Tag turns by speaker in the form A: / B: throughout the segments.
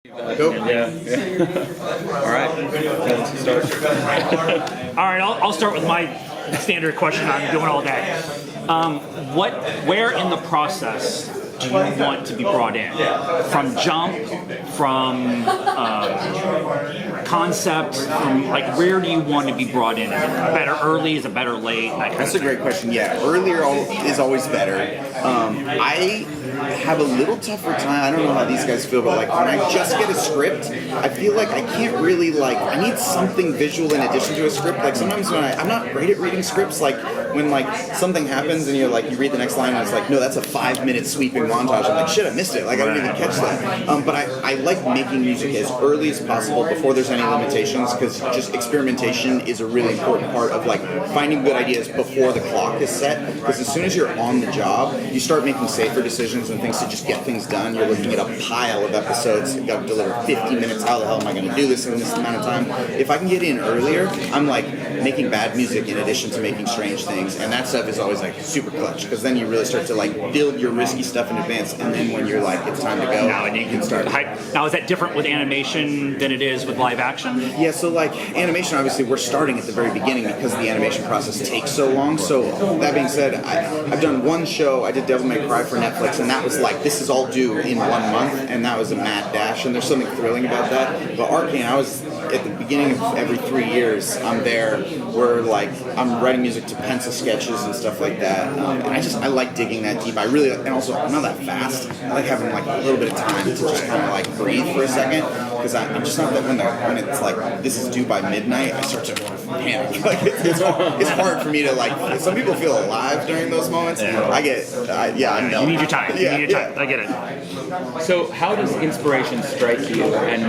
A: Go.
B: Yeah. All right. Let's start.
C: All right, I'll start with my standard question I'm doing all day. Where in the process do you want to be brought in? From jump, from concept, from like where do you want to be brought in? Is it better early? Is it better late?
A: That's a great question. Yeah, earlier is always better. I have a little tougher time. I don't know how these guys feel, but like when I just get a script, I feel like I can't really I need something visual in addition to a script. Like sometimes when I'm not great at reading scripts, like when like something happens and you're like, you read the next line and it's like, no, that's a 5-minute sweeping montage. I'm like, shit, I missed it. Like I didn't even catch that. But I like making music as early as possible before there's any limitations, because just experimentation is a really important part of like finding good ideas before the clock is set. Because as soon as you're on the job, you start making safer decisions and things to just get things done. You're looking at a pile of episodes. You've got to deliver 50 minutes. How the hell am I going to do this in this amount of time? If I can get in earlier, I'm like making bad music in addition to making strange things, and that stuff is always like super clutch, because then you really start to like build your risky stuff in advance, and then when you're like, it's time to go,
C: now you can start. Now is that different with animation than it is with live action?
A: Yeah, so like animation, obviously we're starting at the very beginning because the animation process takes so long. So that being said, I've done one show. I did Devil May Cry for Netflix, and that was like, this is all due in 1 month, and that was a mad dash, and there's something thrilling about that. But Arcane, I was at the beginning of every 3 years, I'm there where like I'm writing music to pencil sketches and stuff like that, and I like digging that deep. And also I'm not that fast. I like having like a little bit of time to just kind of like breathe for a second, because I'm just not that when it's like this is due by midnight, I start to panic. Like it's hard for me to like. Some people feel alive during those moments. I know.
C: You need your time.
A: Yeah,
C: you need your time. I get it.
B: So how does inspiration strike you, and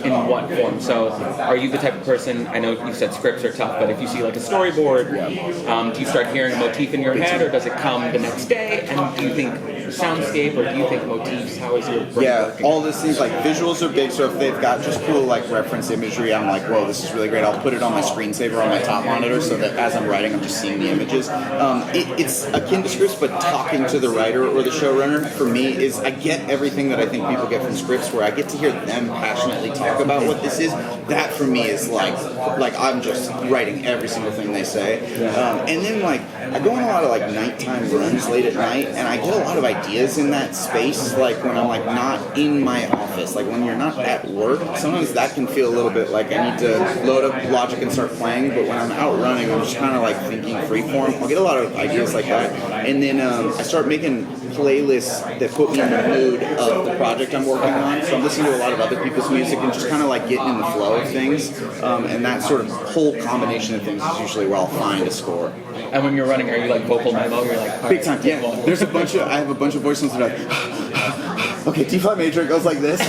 B: in what form? So are you the type of person, I know you said scripts are tough, but if you see like a storyboard, do you start hearing a motif in your head, or does it come the next day? And do you think soundscape, or do you think motifs? How is your brain working?
A: All these things, like visuals are big, so if they've got just cool like reference imagery, I'm like, whoa, this is really great. I'll put it on my screensaver on my top monitor so that as I'm writing, I'm just seeing the images. It's akin to scripts, but talking to the writer or the showrunner for me is, I get everything that I think people get from scripts, where I get to hear them passionately talk about what this is. That for me is like I'm just writing every single thing they say. And then like I go on a lot of like nighttime runs late at night, and I get a lot of ideas in that space, like when I'm like not in my office, like when you're not at work. Sometimes that can feel a little bit like I need to load up Logic and start playing, but when I'm out running, I'm just kind of like thinking freeform. I'll get a lot of ideas like that, and then I start making playlists that put me in the mood of the project I'm working on. So I'm listening to a lot of other people's music and just kind of like getting in the flow of things, and that sort of whole combination of things is usually where I'll find a score.
B: And when you're running, are you like vocal memo? You're like
A: big time, yeah. There's I have a bunch of voice notes that are like, okay, D flat major, it goes like this.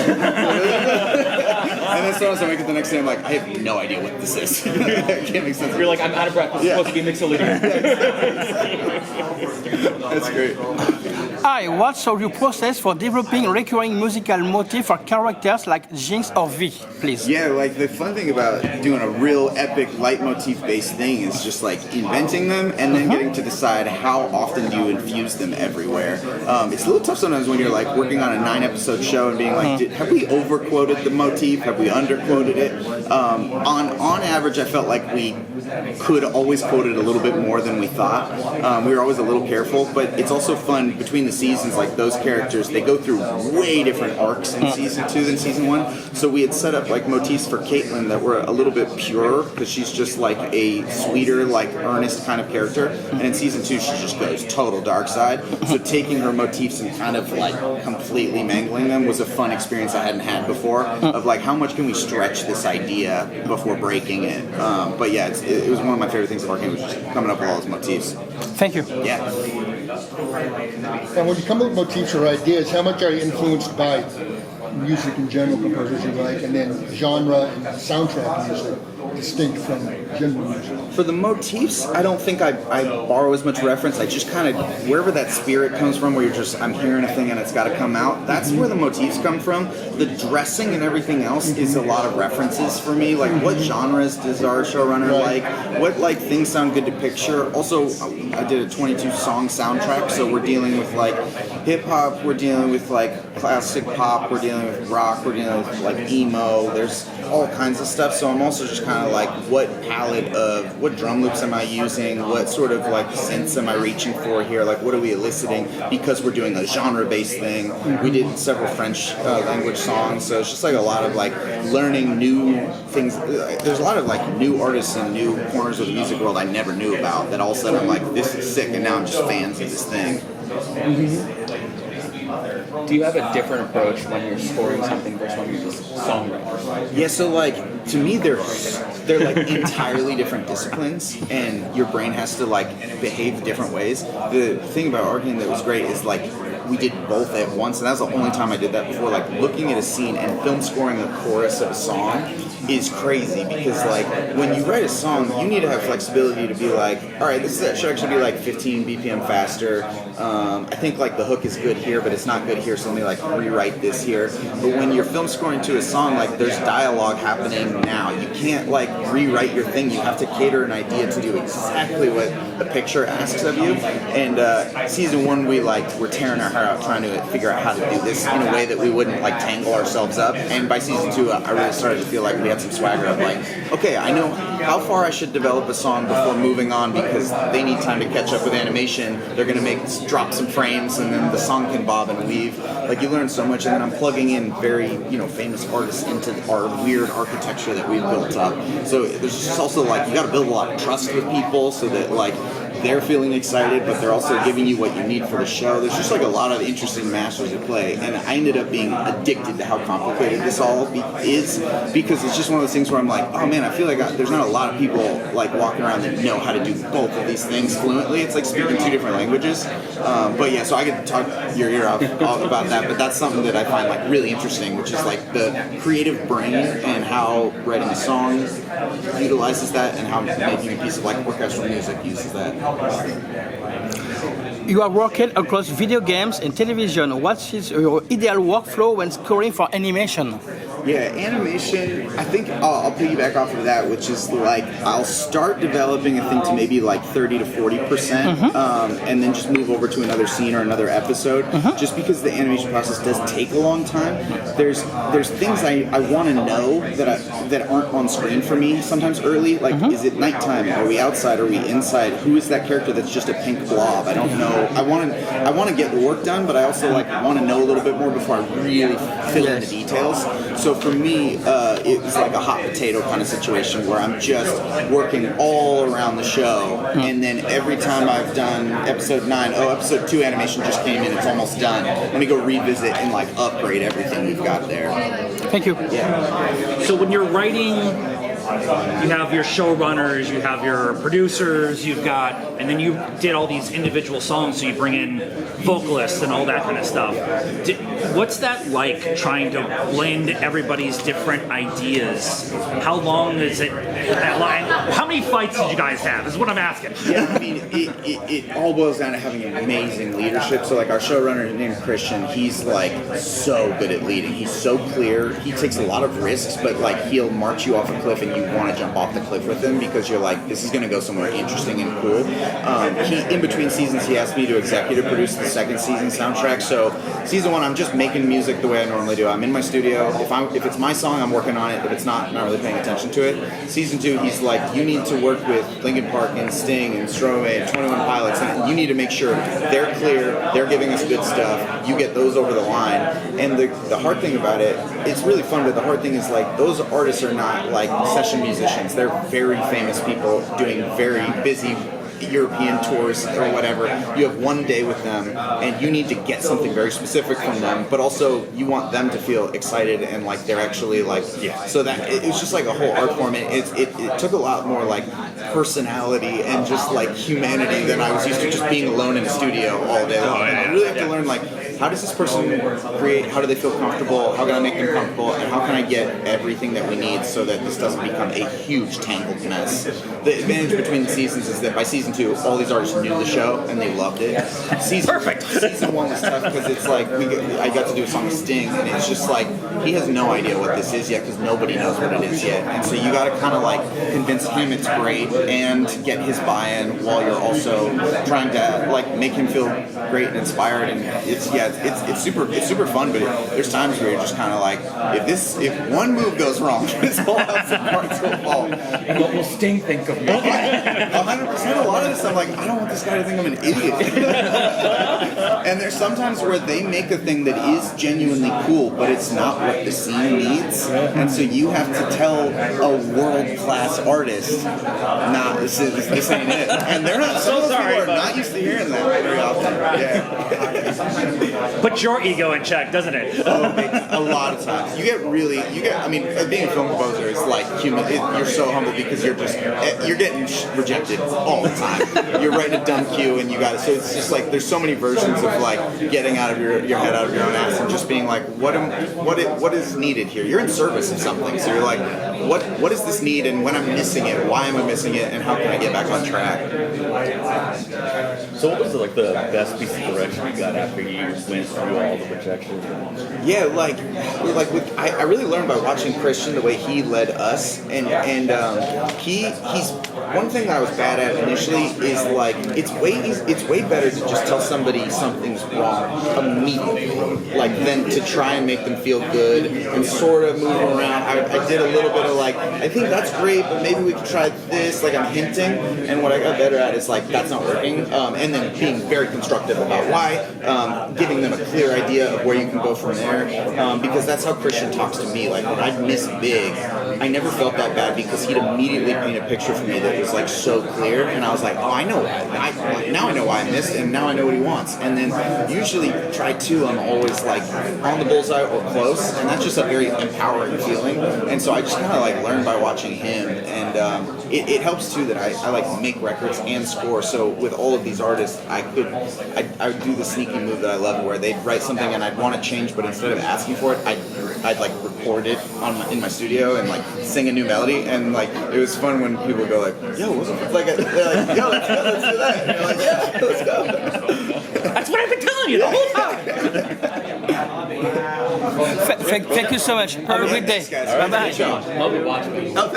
A: And then sometimes I make it the next day, I'm like, I have no idea what this is. I can't make sense.
B: You're like, I'm out of breath. This is supposed to be mixolydian.
A: That's great.
D: Hi, what's your process for developing recurring musical motif for characters like Jinx or V, please?
A: Yeah, like the fun thing about doing a real epic leitmotif-based thing is just like inventing them and then getting to decide how often do you infuse them everywhere. It's a little tough sometimes when you're like working on a 9-episode show and being like, have we over-quoted the motif? Have we under-quoted it? On average, I felt like we could always quote it a little bit more than we thought. We were always a little careful, but it's also fun between the seasons, like those characters, they go through way different arcs in season 2 than season 1. So we had set up like motifs for Caitlin that were a little bit purer, because she's just like a sweeter, like earnest kind of character. And in season 2, she just goes total dark side. So taking her motifs and kind of like completely mangling them was a fun experience I hadn't had before, of like how much can we stretch this idea before breaking it. But yeah, it was one of my favorite things of Arcane, was just coming up with all those motifs.
D: Thank you.
A: Yeah.
E: And when you come up with motifs or ideas, how much are you influenced by music in general, composers you like, and then genre and soundtrack music, distinct from general music?
A: For the motifs, I don't think I borrow as much reference. I just kind of, wherever that spirit comes from, where you're just, I'm hearing a thing and it's got to come out, that's where the motifs come from. The dressing and everything else is a lot of references for me. Like, what genres does our showrunner like? What, like, things sound good to picture? Also, I did a 22-song soundtrack, so we're dealing with, like, hip hop, we're dealing with like classic pop, we're dealing with rock, we're dealing with like emo. There's all kinds of stuff. So I'm also just kind of like, what palette of what drum loops am I using? What sort of like synths am I reaching for here? Like, what are we eliciting? Because we're doing a genre-based thing. We did several French language songs, so it's just like a lot of like learning new things. There's a lot of like new artists and new corners of the music world I never knew about. That all of a sudden I'm like, this is sick, and now I'm just fans of this thing.
B: Do you have a different approach when you're scoring something versus when you're just songwriting?
A: Yeah, so like to me they're like entirely different disciplines, and your brain has to like behave different ways. The thing about Arcane that was great is like we did both at once, and that's the only time I did that before. Like looking at a scene and film scoring the chorus of a song is crazy, because like when you write a song, you need to have flexibility to be like, all right, this should actually be like 15 BPM faster. I think like the hook is good here, but it's not good here, so let me like rewrite this here. But when you're film scoring to a song, like there's dialogue happening now. You can't like rewrite your thing. You have to cater an idea to do exactly what the picture asks of you. And season 1, we like were tearing our heart out trying to figure out how to do this in a way that we wouldn't like tangle ourselves up. And by season 2, I really started to feel like we had some swagger of like, okay, I know how far I should develop a song before moving on, because they need time to catch up with animation. They're gonna drop some frames, and then the song can bob and weave. Like you learn so much, and then I'm plugging in very famous artists into our weird architecture that we've built up. So there's just also like you got to build a lot of trust with people so that like they're feeling excited, but they're also giving you what you need for the show. There's just like a lot of interesting masters at play, and I ended up being addicted to how complicated this all is, because it's just one of those things where I'm like, oh man, I feel like there's not a lot of people like walking around that know how to do both of these things fluently. It's like speaking 2 different languages. But yeah, so I could talk your ear off all about that, but that's something that I find like really interesting, which is like the creative brain and how writing a song utilizes that, and how making a piece of like orchestral music uses that.
D: You are working across video games and television. What is your ideal workflow when scoring for animation?
A: Yeah, animation, I think I'll piggyback off of that, which is like I'll start developing a thing to maybe like 30 to 40%, and then just move over to another scene or another episode, just because the animation process does take a long time. There's things I want to know that aren't on screen for me sometimes early, like is it nighttime? Are we outside? Are we inside? Who is that character that's just a pink blob? I don't know. I want to get the work done, but I also like want to know a little bit more before I really fill in the details. So for me, it was like a hot potato kind of situation where I'm just working all around the show, and then every time I've done episode 9, episode 2 animation just came in, it's almost done. Let me go revisit and like upgrade everything we've got there.
D: Thank you.
A: Yeah.
C: So when you're writing, you have your showrunners, you have your producers, and then you did all these individual songs, so you bring in vocalists and all that kind of stuff. What's that like, trying to blend everybody's different ideas? How long is it? How many fights did you guys have, is what I'm asking.
A: Yeah, I mean, it all boils down to having amazing leadership. So like our showrunner named Christian, he's like so good at leading. He's so clear. He takes a lot of risks, but like he'll march you off a cliff and you want to jump off the cliff with him, because you're like, this is going to go somewhere interesting and cool. In between seasons, he asked me to executive produce the second season soundtrack. So season 1, I'm just making music the way I normally do. I'm in my studio. If it's my song, I'm working on it. If it's not, I'm not really paying attention to it. Season 2, he's like, you need to work with Linkin Park and Sting and Stromae and 21 Pilots, and you need to make sure they're clear, they're giving us good stuff, you get those over the line. And the hard thing about it, it's really fun, but the hard thing is like those artists are not like session musicians. They're very famous people doing very busy European tours or whatever. You have one day with them, and you need to get something very specific from them, but also you want them to feel excited and like they're actually like, so that it's just like a whole art form. It took a lot more like personality and just like humanity than I was used to just being alone in a studio all day long. I really have to learn like how does this person create? How do they feel comfortable? How can I make them comfortable? And how can I get everything that we need so that this doesn't become a huge tangled mess? The advantage between the seasons is that by season 2, all these artists knew the show and they loved it.
C: Perfect.
A: Season 1 was tough because it's like I got to do a song with Sting, and it's just like he has no idea what this is yet because nobody knows what it is yet, and so you got to kind of like convince him it's great and get his buy-in while you're also trying to like make him feel great and inspired. And it's super fun, but there's times where you're just kind of like, if one move goes wrong, this whole house of cards will fall.
B: What will Sting think of me?
A: 100%. A lot of this, I'm like, I don't want this guy to think I'm an idiot. And there's sometimes where they make a thing that is genuinely cool, but it's not what the scene needs. And so you have to tell a world-class artist, nah, this ain't it. And they're not. Some of those people are not used to hearing that very often. Yeah.
C: Puts your ego in check, doesn't it?
A: A lot of times. I mean, being a film composer is like you're so humble because you're getting rejected all the time. You're writing a dumb cue and you got it. So it's just like there's so many versions of like getting out of your head out of your own ass and just being like, what is needed here? You're in service of something, so you're like, what does this need, and when I'm missing it, why am I missing it, and how can I get back on track?
F: So what was the best piece of direction you got after you went through all the rejection?
A: Yeah, I really learned by watching Christian the way he led us, and he's one thing that I was bad at initially is like it's way better to just tell somebody something's wrong immediately, like than to try and make them feel good and sort of move them around. I did a little bit of like, I think that's great, but maybe we could try this. Like I'm hinting, and what I got better at is like that's not working, and then being very constructive about why, giving them a clear idea of where you can go from there, because that's how Christian talks to me. Like when I'd miss big, I never felt that bad because he'd immediately paint a picture for me that was like so clear, and I was like, oh, I know why. Now I know why I missed, and now I know what he wants. And then usually try 2, I'm always like on the bullseye or close, and that's just a very empowering feeling. And so I just kind of like learned by watching him, and it helps too that I like make records and score. So with all of these artists, I would do the sneaky move that I love, where they'd write something and I'd want to change, but instead of asking for it, I'd like record it in my studio and like sing a new melody. And like it was fun when people go like, yo, what's up? They're like, yo, let's do that. And you're like, yeah, let's go.
C: That's what I've been telling you the whole time.
D: Thank you so much. Have a good day.
A: Thanks, guys.
D: Bye bye.
A: Good job.
B: Love it watching.
A: Oh,